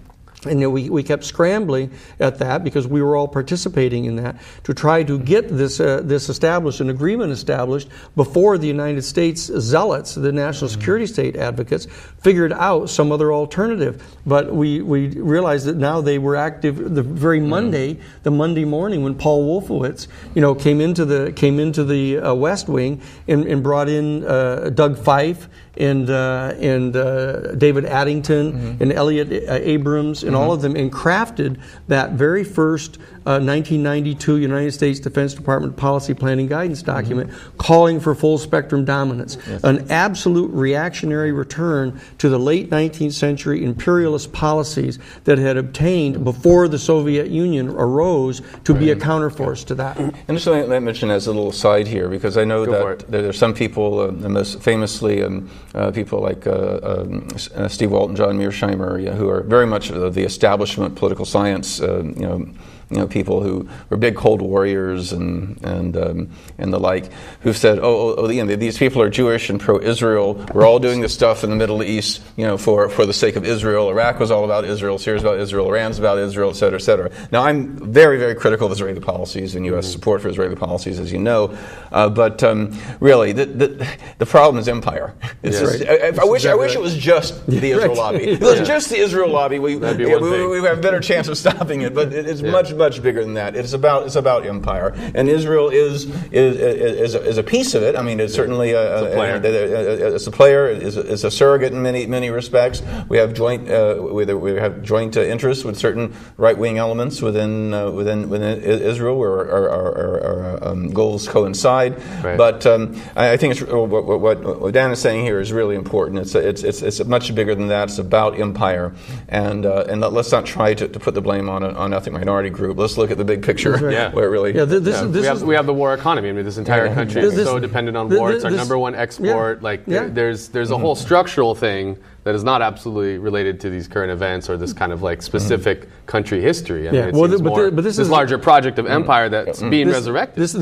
And we kept scrambling at that because we were all participating in that to try to get this established, an agreement established before the United States zealots, the national security state advocates, figured out some other alternative. But we realized that now they were active the very Monday morning when Paul Wolfowitz, came into the West Wing and brought in Doug Feith and David Addington and Elliot Abrams and all of them, and crafted that very first 1992 United States Defense Department policy planning guidance document calling for full spectrum dominance, an absolute reactionary return to the late 19th century imperialist policies that had obtained before the Soviet Union arose to be a counterforce to that. And just let me mention as a little side here, because I know that there are some people, most famously people like Steve Walton, John Mearsheimer, who are very much of the establishment political science, people who were big Cold Warriors and the like, who've said, these people are Jewish and pro-Israel. We're all doing this stuff in the Middle East, for the sake of Israel. Iraq was all about Israel. Syria's about Israel. Iran's about Israel, et cetera, et cetera. Now, I'm very, very critical of Israeli policies and U.S. support for Israeli policies, as you know. But really, the problem is empire. I wish it was just the Israel lobby. If it was just the Israel lobby, we have a better chance of stopping it. But it's much bigger than that. It's about empire, and Israel is a piece of it. I mean, it's certainly it's a player. It's a surrogate in many respects. We have joint interests with certain right-wing elements within Israel, where our goals coincide. Right. But I think what Dan is saying here is really important. It's much bigger than that. It's about empire, and let's not try to put the blame on an ethnic minority group. Let's look at the big picture. Right. Where it really. We have the war economy. I mean, this entire country is so dependent on war. It's our number one export. There's a whole structural thing that is not absolutely related to these current events or this kind of specific country history. I mean, this is larger project of empire that's being resurrected. This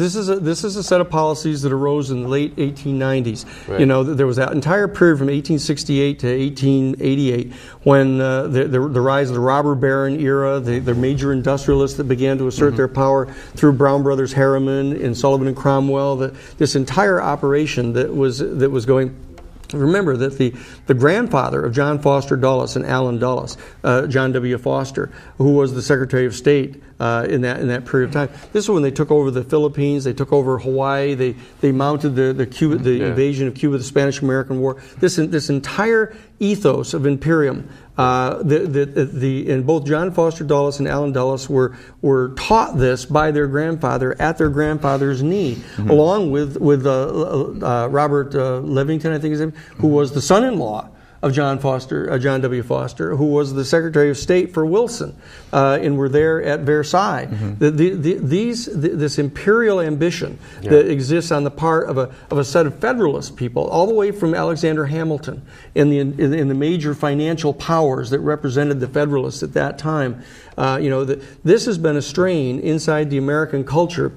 is a set of policies that arose in the late 1890s. Right. There was that entire period from 1868 to 1888 when the rise of the robber baron era, the major industrialists that began to assert their power through Brown Brothers Harriman and Sullivan and Cromwell. This entire operation that was going. Remember that the grandfather of John Foster Dulles and Allen Dulles, John W. Foster, who was the Secretary of State in that period of time. This is when they took over the Philippines, they took over Hawaii, they mounted the invasion of Cuba, the Spanish-American War. This entire ethos of imperium. And both John Foster Dulles and Allen Dulles were taught this by their grandfather at their grandfather's knee, along with Robert Levington, I think his name, who was the son-in-law of John W. Foster, who was the Secretary of State for Wilson, and were there at Versailles. This imperial ambition that exists on the part of a set of Federalist people, all the way from Alexander Hamilton and the major financial powers that represented the Federalists at that time. This has been a strain inside the American culture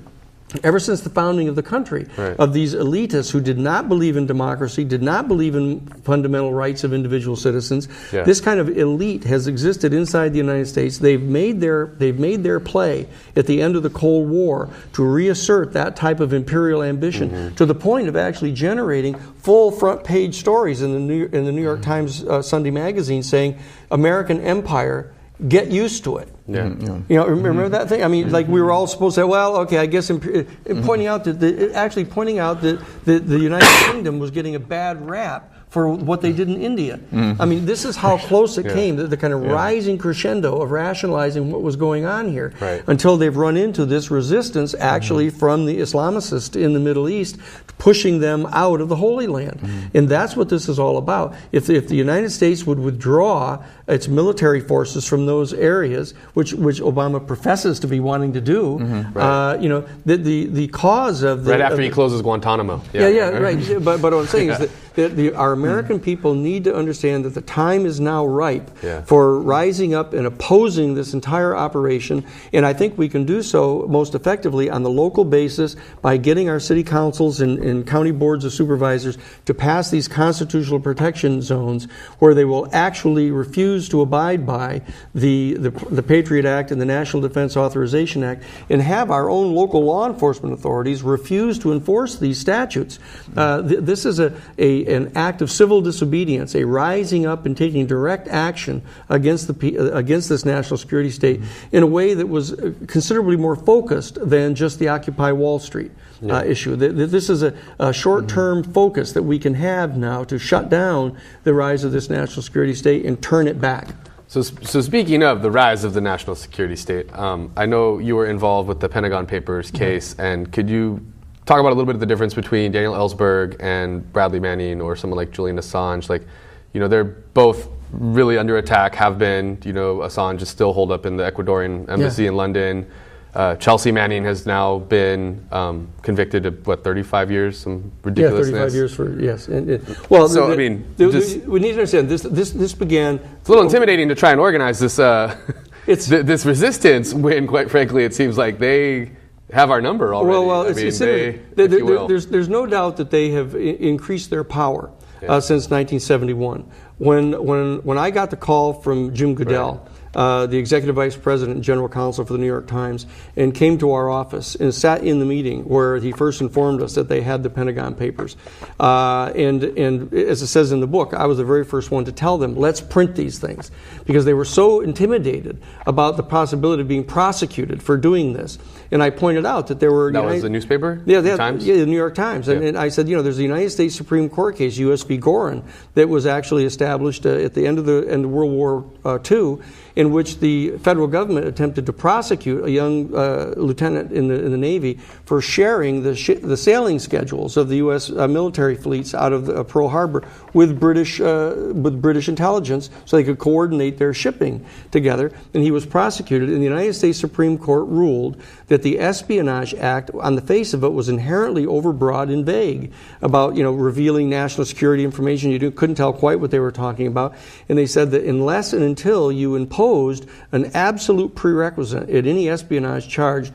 ever since the founding of the country, of these elitists who did not believe in democracy, did not believe in fundamental rights of individual citizens. This kind of elite has existed inside the United States. They've made their play at the end of the Cold War to reassert that type of imperial ambition, to the point of actually generating full front page stories in the New York Times Sunday magazine saying, "American Empire, get used to it." Remember that thing? I mean, like we were all supposed to say, well, okay, I guess pointing out that the United Kingdom was getting a bad rap for what they did in India. I mean, this is how close it came, the kind of rising crescendo of rationalizing what was going on here, until they've run into this resistance actually from the Islamicists in the Middle East, pushing them out of the Holy Land. And that's what this is all about. If the United States would withdraw its military forces from those areas, which Obama professes to be wanting to do, the cause of the... Right after he closes Guantanamo. Right. But what I'm saying is that our American people need to understand that the time is now ripe for rising up and opposing this entire operation. And I think we can do so most effectively on the local basis by getting our city councils and county boards of supervisors to pass these constitutional protection zones where they will actually refuse to abide by the Patriot Act and the National Defense Authorization Act, and have our own local law enforcement authorities refuse to enforce these statutes. This is an act of civil disobedience, a rising up and taking direct action against this national security state in a way that was considerably more focused than just the Occupy Wall Street issue. This is a short-term focus that we can have now to shut down the rise of this national security state and turn it back. So speaking of the rise of the national security state, I know you were involved with the Pentagon Papers case, and could you talk about a little bit of the difference between Daniel Ellsberg and Bradley Manning, or someone like Julian Assange? Like, they're both really under attack, have been. Assange is still holed up in the Ecuadorian embassy in London. Chelsea Manning has now been convicted of, 35 years? Some ridiculousness. 35 years for, yes. We need to understand, this began... It's a little intimidating to try and organize this this resistance when, quite frankly, it seems like they have our number already. There's no doubt that they have increased their power since 1971. When I got the call from Jim Goodell, the executive vice president and general counsel for the New York Times, and came to our office and sat in the meeting where he first informed us that they had the Pentagon Papers. And as it says in the book, I was the very first one to tell them, let's print these things, because they were so intimidated about the possibility of being prosecuted for doing this. And I pointed out that there were... That was the newspaper? The Times? Yeah, the New York Times. And I said, there's a United States Supreme Court case, U.S. v. Gorin, that was actually established at the end of World War II, in which the federal government attempted to prosecute a young lieutenant in the Navy for sharing the sailing schedules of the U.S. Military fleets out of Pearl Harbor with British intelligence, so they could coordinate their shipping together. And he was prosecuted, and the United States Supreme Court ruled that the Espionage Act, on the face of it, was inherently overbroad and vague about revealing national security information. You couldn't tell quite what they were talking about. And they said that unless and until you imposed an absolute prerequisite at any espionage charge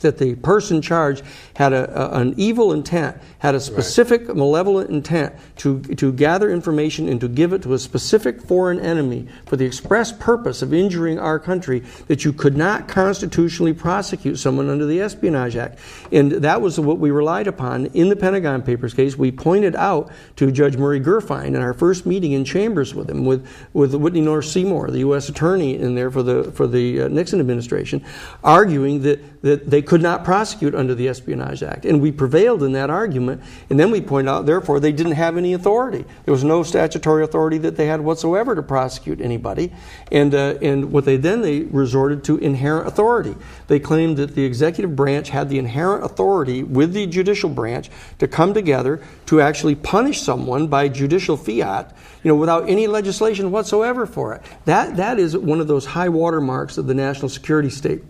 that the person charged had an evil intent, had a specific malevolent intent to gather information and to give it to a specific foreign enemy for the express purpose of injuring our country, that you could not constitutionally prosecute someone under the Espionage Act. And that was what we relied upon in the Pentagon Papers case. We pointed out to Judge Murray Gurfein in our first meeting in chambers with him, with Whitney Norris Seymour, the U.S. attorney in there for the Nixon administration, arguing that they could not prosecute under the Espionage Act. And we prevailed in that argument. And then we pointed out, therefore, they didn't have any authority. There was no statutory authority that they had whatsoever to prosecute anybody. And what they resorted to inherent authority. They claimed that the executive branch had the inherent authority with the judicial branch to come together to actually punish someone by judicial fiat, without any legislation whatsoever for it. That is one of those high watermarks of the national security state.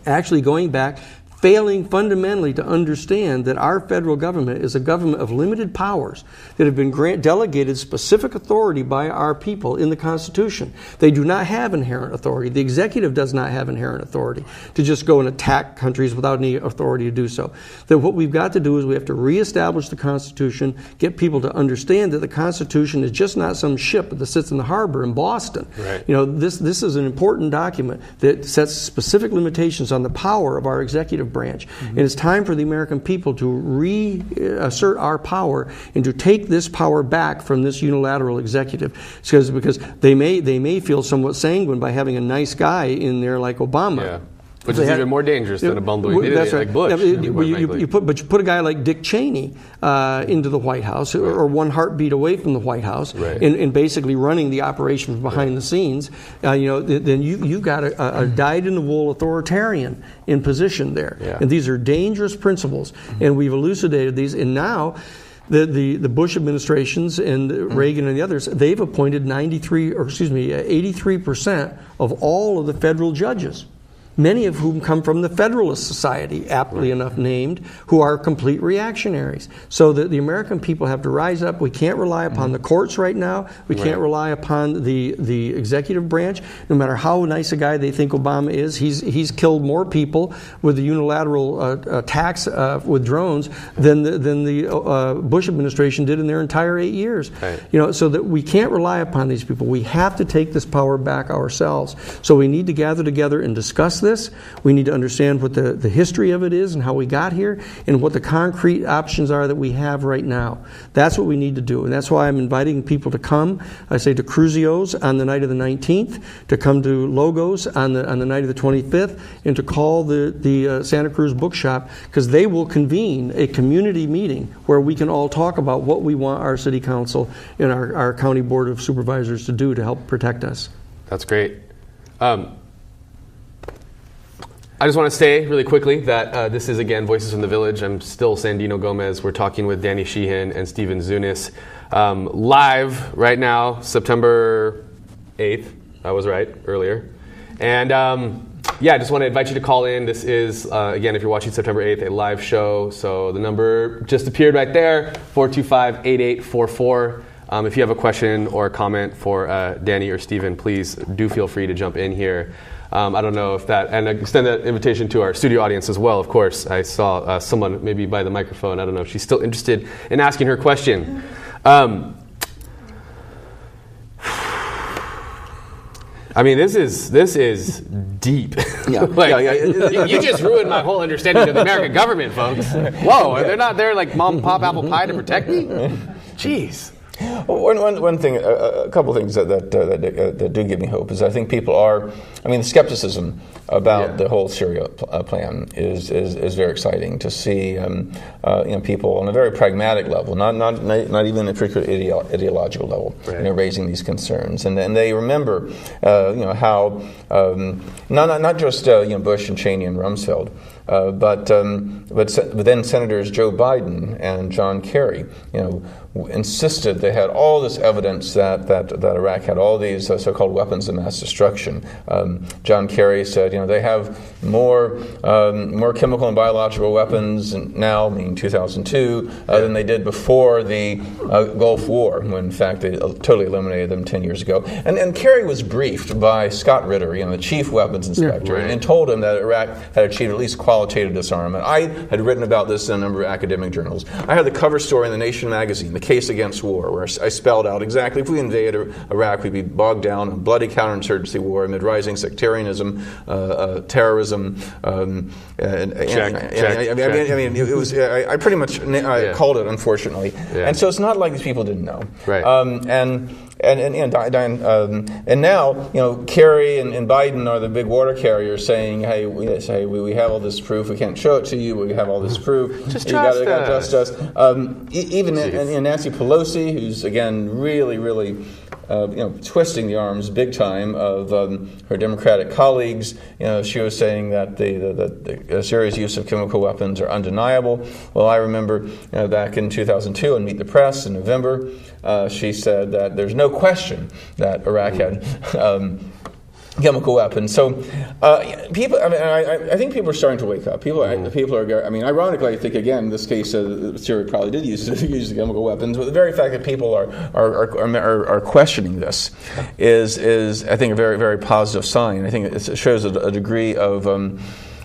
Actually going back, failing fundamentally to understand that our federal government is a government of limited powers that have been delegated specific authority by our people in the Constitution. They do not have inherent authority. The executive does not have inherent authority to just go and attack countries without any authority to do so. That what we've got to do is we have to reestablish the Constitution, get people to understand that the Constitution is just not some ship that sits in the harbor in Boston. Right. This is an important document that sets specific limitations on the power of our executive branch. And it's time for the American people to reassert our power and to take this power back from this unilateral executive. Because they may feel somewhat sanguine by having a nice guy in there like Obama. Yeah. Which is even more dangerous than a bumbling idiot like Bush. You put a guy like Dick Cheney into the White House, or one heartbeat away from the White House, and basically running the operation behind the scenes. Then you've got a dyed-in-the-wool authoritarian in position there, and these are dangerous principles. And we've elucidated these, and now the Bush administrations and Reagan and the others, they've appointed 83% of all of the federal judges, many of whom come from the Federalist Society, aptly enough named, who are complete reactionaries. So that the American people have to rise up. We can't rely upon the courts right now. We can't rely upon the executive branch. No matter how nice a guy they think Obama is, he's killed more people with the unilateral attacks with drones than the Bush administration did in their entire 8 years. Right. So that we can't rely upon these people. We have to take this power back ourselves. So we need to gather together and discuss this. We need to understand what the history of it is and how we got here, and what the concrete options are that we have right now. That's what we need to do, and that's why I'm inviting people to come. I say to Cruzio's on the night of the 19th, to come to Logos on the night of the 25th, and to call the Santa Cruz Bookshop, because they will convene a community meeting where we can all talk about what we want our city council and our county board of supervisors to do to help protect us. That's great. I just want to say really quickly that this is, again, Voices from the Village. I'm still Sandino Gomez. We're talking with Danny Sheehan and Stephen Zunis live right now, September 8th. I was right earlier. And I just want to invite you to call in. This is, again, if you're watching September 8th, a live show. So the number just appeared right there, 425-8844. If you have a question or a comment for Danny or Stephen, please do feel free to jump in here. I don't know if that, and I extend that invitation to our studio audience as well, of course. I saw someone maybe by the microphone. I don't know if she's still interested in asking her question. This is deep. You just ruined my whole understanding of the American government, folks. Whoa, they're not there like mom and pop apple pie to protect me? Jeez. One thing, a couple of things that do give me hope is I think people are, the skepticism about the whole Syria plan is very exciting to see. People on a very pragmatic level, not even a particular ideological level, raising these concerns, and they remember, how not just Bush and Cheney and Rumsfeld. But then Senators Joe Biden and John Kerry, insisted they had all this evidence that Iraq had all these so-called weapons of mass destruction. John Kerry said, they have more chemical and biological weapons now, meaning 2002, than they did before the Gulf War, when in fact they totally eliminated them 10 years ago. And Kerry was briefed by Scott Ritter, the chief weapons inspector, and told him that Iraq had achieved at least qualitative disarmament. I had written about this in a number of academic journals. I had the cover story in The Nation magazine, The Case Against War, where I spelled out exactly if we invaded Iraq, we'd be bogged down in a bloody counterinsurgency war amid rising sectarianism, terrorism. I pretty much called it, unfortunately. Yeah. And so it's not like these people didn't know. Right. And now, Kerry and Biden are the big water carriers saying, hey, we have all this proof. We can't show it to you. We have all this proof. Just trust us. Even Nancy Pelosi, who's, again, really, really twisting the arms big time of her Democratic colleagues. She was saying that the Syria's use of chemical weapons are undeniable. Well, I remember back in 2002 on Meet the Press in November, she said that there's no question that Iraq had chemical weapons. So people, I think people are starting to wake up. People are. Ironically, I think again, in this case, Syria probably did use the chemical weapons. But the very fact that people are questioning this is I think a very, very positive sign. I think it shows a degree of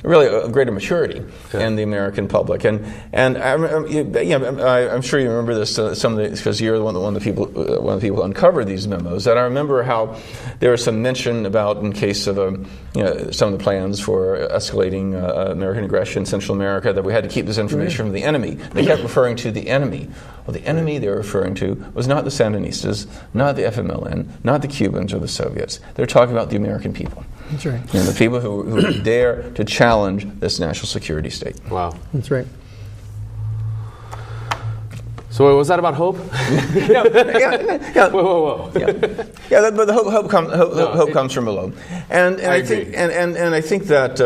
really a greater maturity in the American public, and I'm sure you remember this. Because you're one of the people who uncovered these memos. And I remember how there was some mention about, in case of some of the plans for escalating American aggression in Central America, that we had to keep this information from the enemy. They kept referring to the enemy. Well, the enemy they were referring to was not the Sandinistas, not the FMLN, not the Cubans or the Soviets. They're talking about the American people. That's right. The people who dare to challenge this national security state. Wow. That's right. So was that about hope? Yeah. Whoa. Yeah, but the hope comes from below, and I think that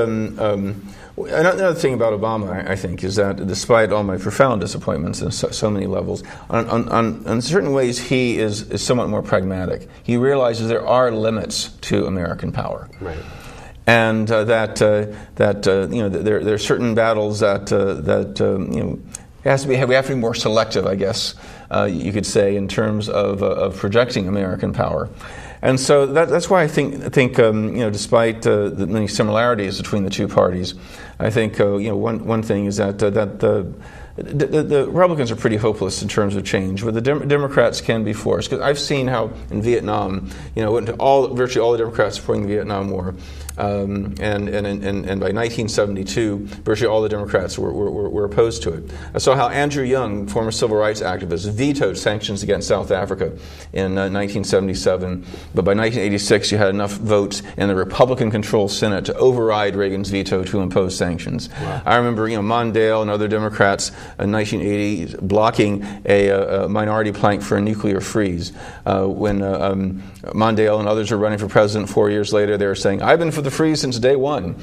another thing about Obama, I think, is that despite all my profound disappointments in so many levels, on certain ways he is somewhat more pragmatic. He realizes there are limits to American power. Right. And that there are certain battles that we have to be more selective, I guess you could say, in terms of projecting American power. And so that's why I think despite the many similarities between the two parties, I think one thing is that the Republicans are pretty hopeless in terms of change, but the Democrats can be forced. Because I've seen how in Vietnam, virtually all the Democrats supporting the Vietnam War, and by 1972, virtually all the Democrats were opposed to it. I saw how Andrew Young, former civil rights activist, vetoed sanctions against South Africa in 1977, but by 1986 you had enough votes in the Republican-controlled Senate to override Reagan's veto to impose sanctions. Wow. I remember Mondale and other Democrats in 1980 blocking a minority plank for a nuclear freeze. When Mondale and others were running for president 4 years later, they were saying, I've been for the freeze since day one.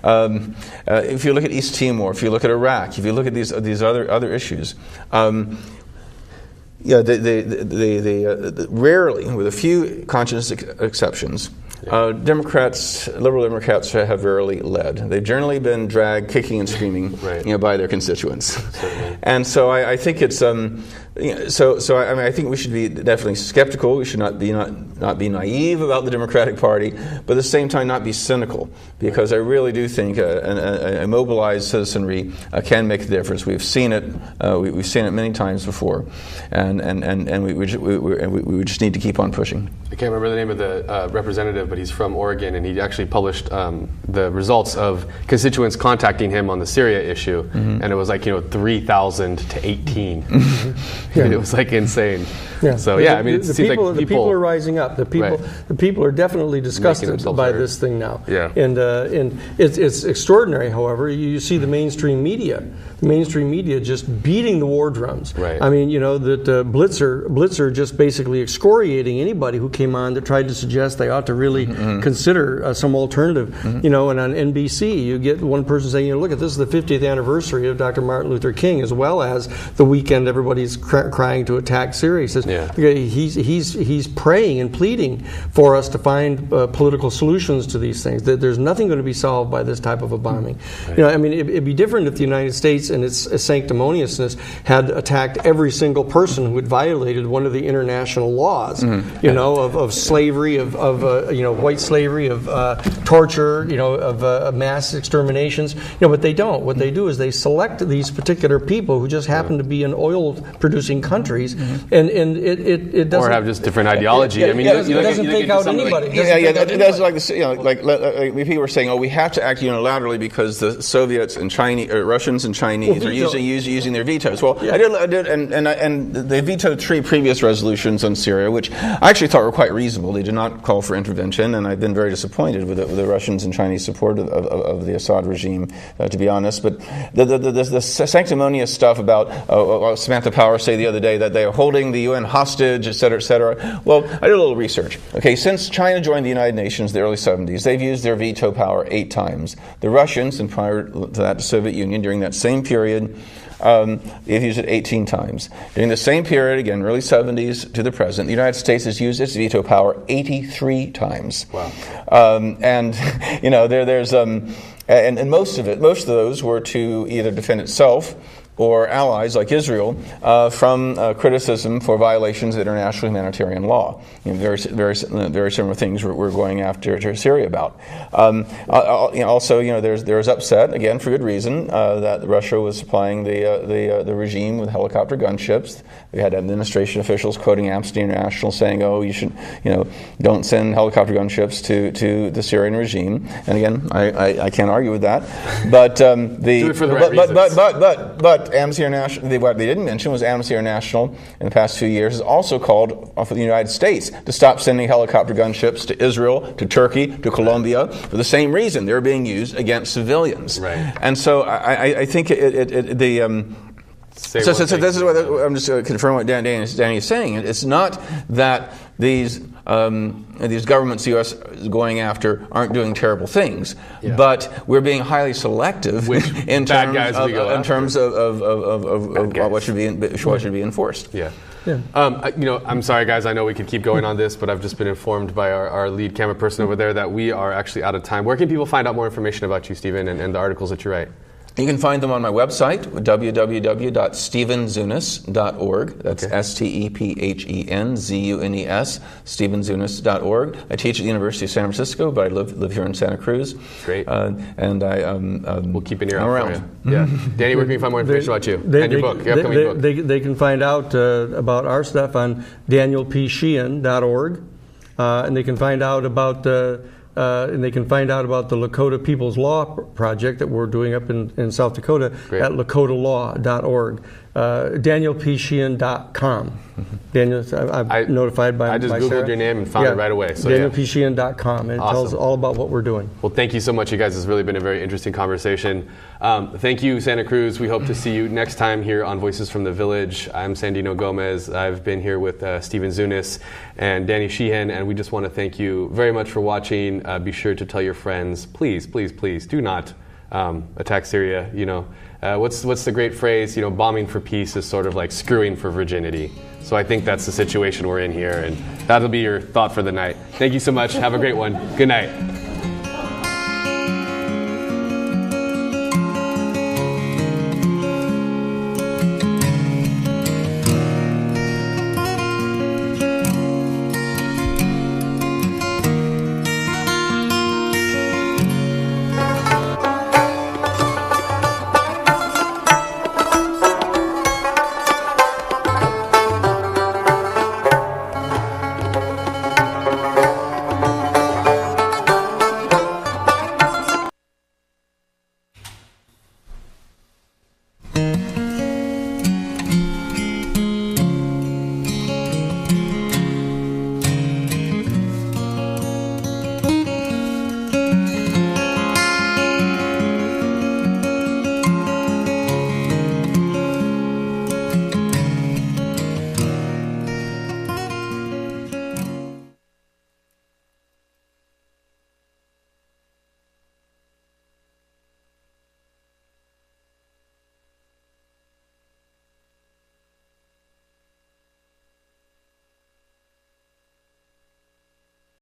If you look at East Timor, if you look at Iraq, if you look at these other issues, rarely, with a few conscious exceptions, liberal Democrats have rarely led. They've generally been dragged kicking and screaming, by their constituents. Certainly. And so I think it's I think we should be definitely skeptical. We should not be naive about the Democratic Party, but at the same time not be cynical, because I really do think a mobilized citizenry can make a difference. We've seen it. We've seen it many times before, and we just need to keep on pushing. I can't remember the name of the representative, but he's from Oregon, and he actually published the results of constituents contacting him on the Syria issue, and it was 3,000 to 18. Yeah. It was insane. Yeah. So it seems like the people are rising up. The people are definitely disgusted by this thing now. Yeah. And it's extraordinary. However, you see the mainstream media just beating the war drums. Right. I mean, that Blitzer just basically excoriating anybody who came on that tried to suggest they ought to really consider some alternative. And on NBC, you get one person saying, look at this is the 50th anniversary of Dr. Martin Luther King, as well as the weekend everybody's crying to attack Syria. He says Yeah. he's praying and pleading for us to find political solutions to these things. That there's nothing going to be solved by this type of a bombing. Right. You know, I mean, it'd be different if the United States and its sanctimoniousness had attacked every single person who had violated one of the international laws. You know, of slavery, of you know, white slavery, of torture, you know, of mass exterminations. You know, but they don't. What they do is they select these particular people who just happen to be in oil-producing countries, and it doesn't. Or have just different ideology. I mean, it doesn't take out anybody. That's like this, you know, like people were saying, oh, we have to act unilaterally because the Soviets and Chinese, Russians and Chinese are using their vetoes. Well, I did, and they vetoed 3 previous resolutions on Syria, which I actually thought were quite reasonable. They did not call for intervention, and I've been very disappointed with the Russians and Chinese support of the Assad regime, to be honest. But the sanctimonious stuff about Samantha Power say the other day that they are holding the UN hostage, et cetera, et cetera. Well, I did a little research. Okay, since China joined the United Nations in the early 70s, they've used their veto power 8 times. The Russians, and prior to that, the Soviet Union, during that same period, they've used it 18 times. During the same period, again, early 70s to the present, the United States has used its veto power 83 times. Wow. And, you know, there's and most of those were to either defend itself or allies like Israel from criticism for violations of international humanitarian law. You know, very similar things we're going after Syria about. Also, you know, there's upset, again for good reason, that Russia was supplying the regime with helicopter gunships. We had administration officials quoting Amnesty International saying, "Oh, you should, you know, don't send helicopter gunships to the Syrian regime." And again, I can't argue with that. But do it for the right reasons. But Amnesty International, what they didn't mention was Amnesty International in the past few years has also called for the United States to stop sending helicopter gunships to Israel, to Turkey, to Colombia for the same reason. They're being used against civilians. Right. And so I think So this is what I'm just confirming what Danny is saying. It's not that these governments the U.S. is going after aren't doing terrible things, but we're being highly selective in terms of what should be enforced. Yeah. You know, I'm sorry, guys. I know we could keep going on this, but I've just been informed by our lead camera person over there that we are actually out of time. Where can people find out more information about you, Stephen, and the articles that you write? You can find them on my website, www.stephenzunis.org. That's STEPHENZUNES, stephenzunis.org. I teach at the University of San Francisco, but I live here in Santa Cruz. Great. And we'll keep an ear out for you. Yeah. Danny, where can you find more information about you and your book, your upcoming book? They can find out about our stuff on danielpsheehan.org, and they can find out about the Lakota People's Law Project that we're doing up in South Dakota at lakotalaw.org. DanielPSheehan.com. Daniel, I'm notified by I just Googled Sarah. your name and found it right away. So DanielPSheehan.com. And it tells all about what we're doing. Well, thank you so much, you guys. It's really been a very interesting conversation. Thank you, Santa Cruz. We hope to see you next time here on Voices from the Village. I'm Sandino Gomez. I've been here with Stephen Zunis and Danny Sheehan, and we just want to thank you very much for watching. Be sure to tell your friends, please, please, please, do not attack Syria. You know, what's the great phrase? You know, bombing for peace is sort of like screwing for virginity. So I think that's the situation we're in here, and that'll be your thought for the night. Thank you so much. Have a great one. Good night.